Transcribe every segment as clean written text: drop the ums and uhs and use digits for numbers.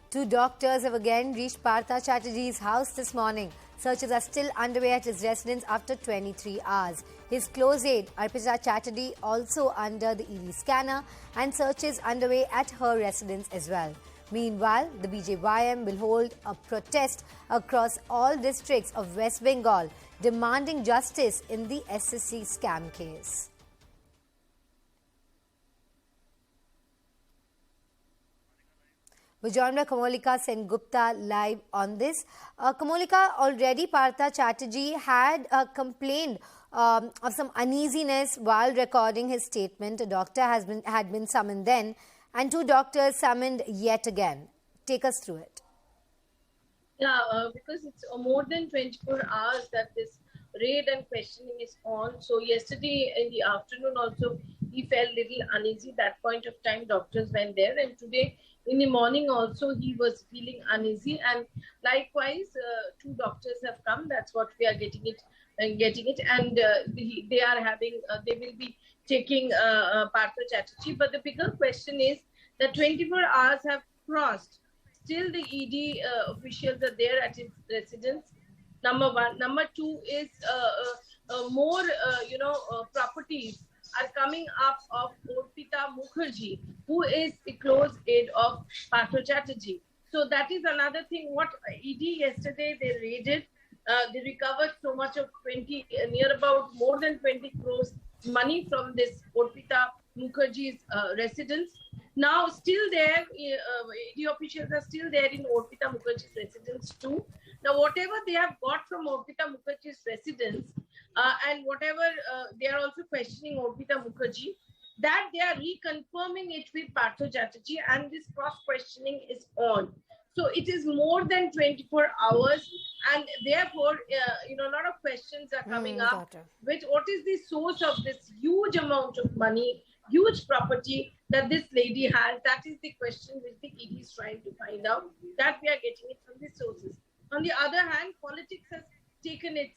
Two doctors have again reached Partha Chatterjee's house this morning. Searches are still underway at his residence after 23 hours. His close aide, Arpita Chatterjee, also under the ED scanner, and searches underway at her residence as well. Meanwhile, the BJYM will hold a protest across all districts of West Bengal, demanding justice in the SSC scam case. We're joined by Kamolika Sengupta live on this. Kamolika, already Partha Chatterjee had complained of some uneasiness while recording his statement. A doctor had been summoned then, and two doctors summoned yet again. Take us through it. Yeah, because it's more than 24 hours that this raid and questioning is on. So yesterday in the afternoon also, he felt little uneasy. That point of time, doctors went there, and today in the morning also he was feeling uneasy. And likewise, two doctors have come. That's what we are getting it, and they are having. They will be taking Partha Chatterjee. But the bigger question is that 24 hours have crossed. Still, the ED officials are there at his residence. Number one. Number two is more, properties are coming up of Arpita Mukherjee, who is the close aide of Partha Chatterjee. So that is another thing. What ED yesterday they raided, they recovered so much of near about more than 20 crores money from this Arpita Mukherjee's residence. Now, still there, ED officials are still there in Arpita Mukherjee's residence too. Now, whatever they have got from Arpita Mukherjee's residence, and whatever they are also questioning Arpita Mukherjee, that they are reconfirming it with Partha Chatterjee, and this cross-questioning is on. So it is more than 24 hours, and therefore, a lot of questions are coming up. With what is the source of this huge amount of money, huge property that this lady has? That is the question which the ED is trying to find out. That we are getting it from the sources. On the other hand, politics has taken its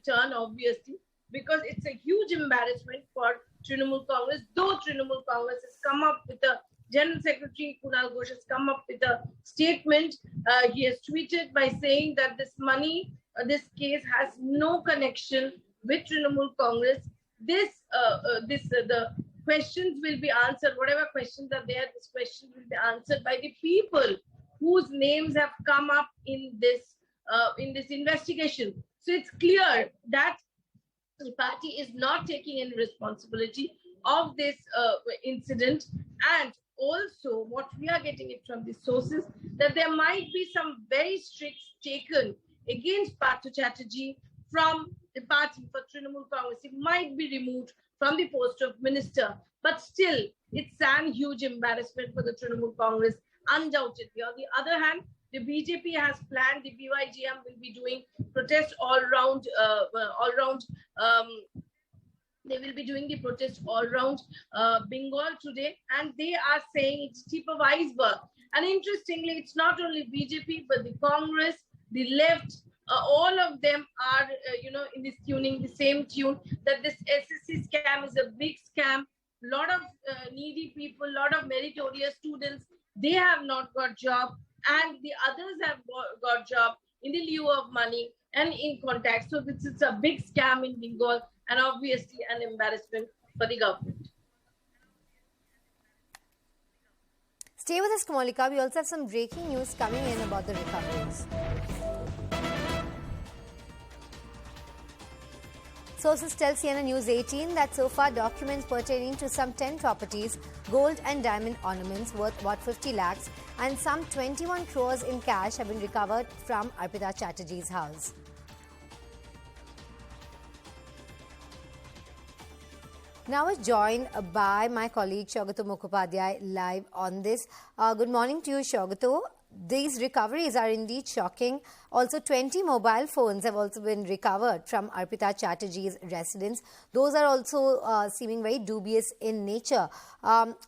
turn, obviously, because it's a huge embarrassment for Trinamool Congress. Though Trinamool Congress has come up with a General Secretary Kunal Ghosh has come up with a statement. He has tweeted by saying that this money, this case has no connection with Trinamool Congress. The questions will be answered. Whatever questions are there, this question will be answered by the people whose names have come up in this investigation. So it's clear that the party is not taking any responsibility of this incident. And also, what we are getting it from the sources, that there might be some very strict taken against Partha Chatterjee from the party for Trinamool Congress. He might be removed from the post of minister, but still, it's an huge embarrassment for the Trinamool Congress, undoubtedly. On the other hand, the BJP has planned, the BYGM will be doing protest all round. They will be doing the protest all around Bengal today, and they are saying it's tip of iceberg. And interestingly, it's not only BJP, but the Congress, the left, all of them are, in this tuning, the same tune, that this SSC scam is a big scam. A lot of needy people, a lot of meritorious students, they have not got job, and the others have got job in the lieu of money and in contact. So this is a big scam in Bengal, and obviously an embarrassment for the government. Stay with us, Kamolika. We also have some breaking news coming in about the recoveries. Sources tell CNN News 18 that so far documents pertaining to some 10 properties, gold and diamond ornaments worth about 50 lakhs and some 21 crores in cash have been recovered from Arpita Chatterjee's house. Now we're joined by my colleague Shogato Mukhopadhyay live on this. Good morning to you, Shogato. These recoveries are indeed shocking. Also, 20 mobile phones have also been recovered from Arpita Chatterjee's residence. Those are also seeming very dubious in nature.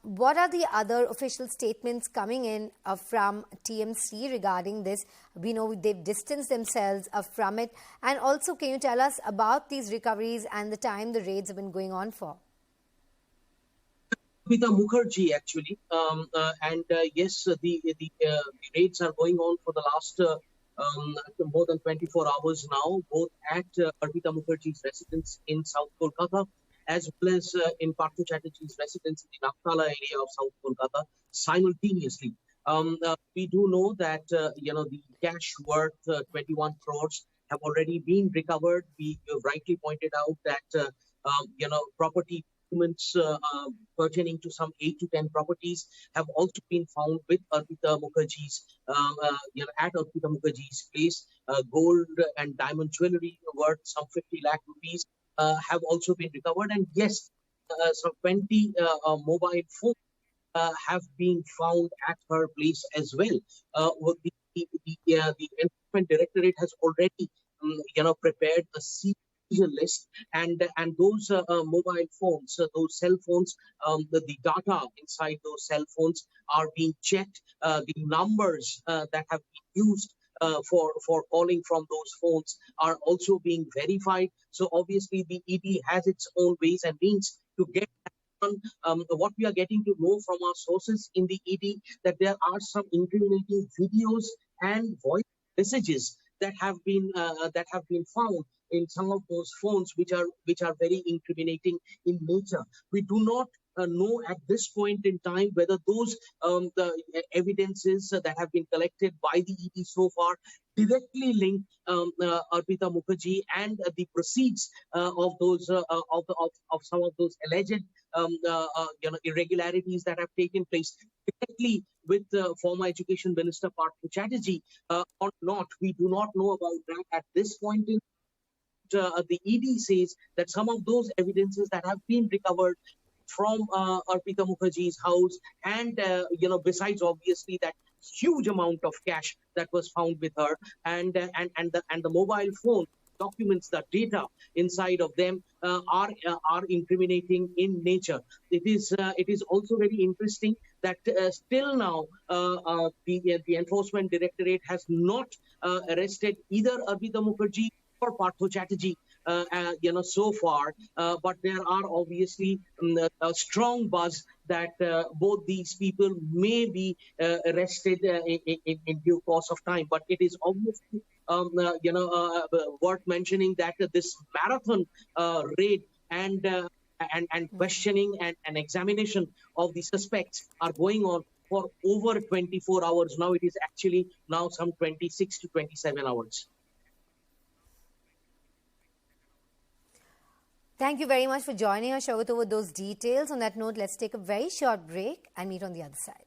What are the other official statements coming in from TMC regarding this? We know they've distanced themselves from it. And also, can you tell us about these recoveries and the time the raids have been going on for? Arpita Mukherjee, actually. Yes, the raids are going on for the last more than 24 hours now, both at Arpita Mukherjee's residence in South Kolkata, as well as in Partha Chatterjee's residence in the Naktala area of South Kolkata simultaneously. We do know that the cash worth 21 crores have already been recovered. We rightly pointed out that property documents pertaining to some 8 to 10 properties have also been found with Arpita Mukherjee's at Arpita Mukherjee's place. Gold and diamond jewelry worth some 50 lakh rupees have also been recovered, and yes, some 20 mobile phones have been found at her place as well. The Enforcement Directorate has already, prepared a seizure list, and those mobile phones, those cell phones, the data inside those cell phones are being checked. The numbers that have been used for calling from those phones are also being verified. So obviously, the ED has its own ways and means to get what we are getting to know from our sources in the ED, that there are some incriminating videos and voice messages that have been found in some of those phones, which are very incriminating in nature. We do not know at this point in time whether those the evidences that have been collected by the ED so far directly link Arpita Mukherjee and the proceeds of those of some of those alleged irregularities that have taken place directly with former Education Minister Partha Chatterjee or not. We do not know about that at this point in the ED says that some of those evidences that have been recovered from Arpita Mukherjee's house, and besides obviously that huge amount of cash that was found with her, and the mobile phone documents, the data inside of them are incriminating in nature. It is also very interesting that still now the Enforcement Directorate has not arrested either Arpita Mukherjee or Partha Chatterjee, so far, but there are obviously a strong buzz that both these people may be arrested in due course of time. But it is obviously worth mentioning that this marathon raid and questioning and examination of the suspects are going on for over 24 hours now. It is actually now some 26 to 27 hours. Thank you very much for joining us, Shaugat, with those details. On that note, let's take a very short break and meet on the other side.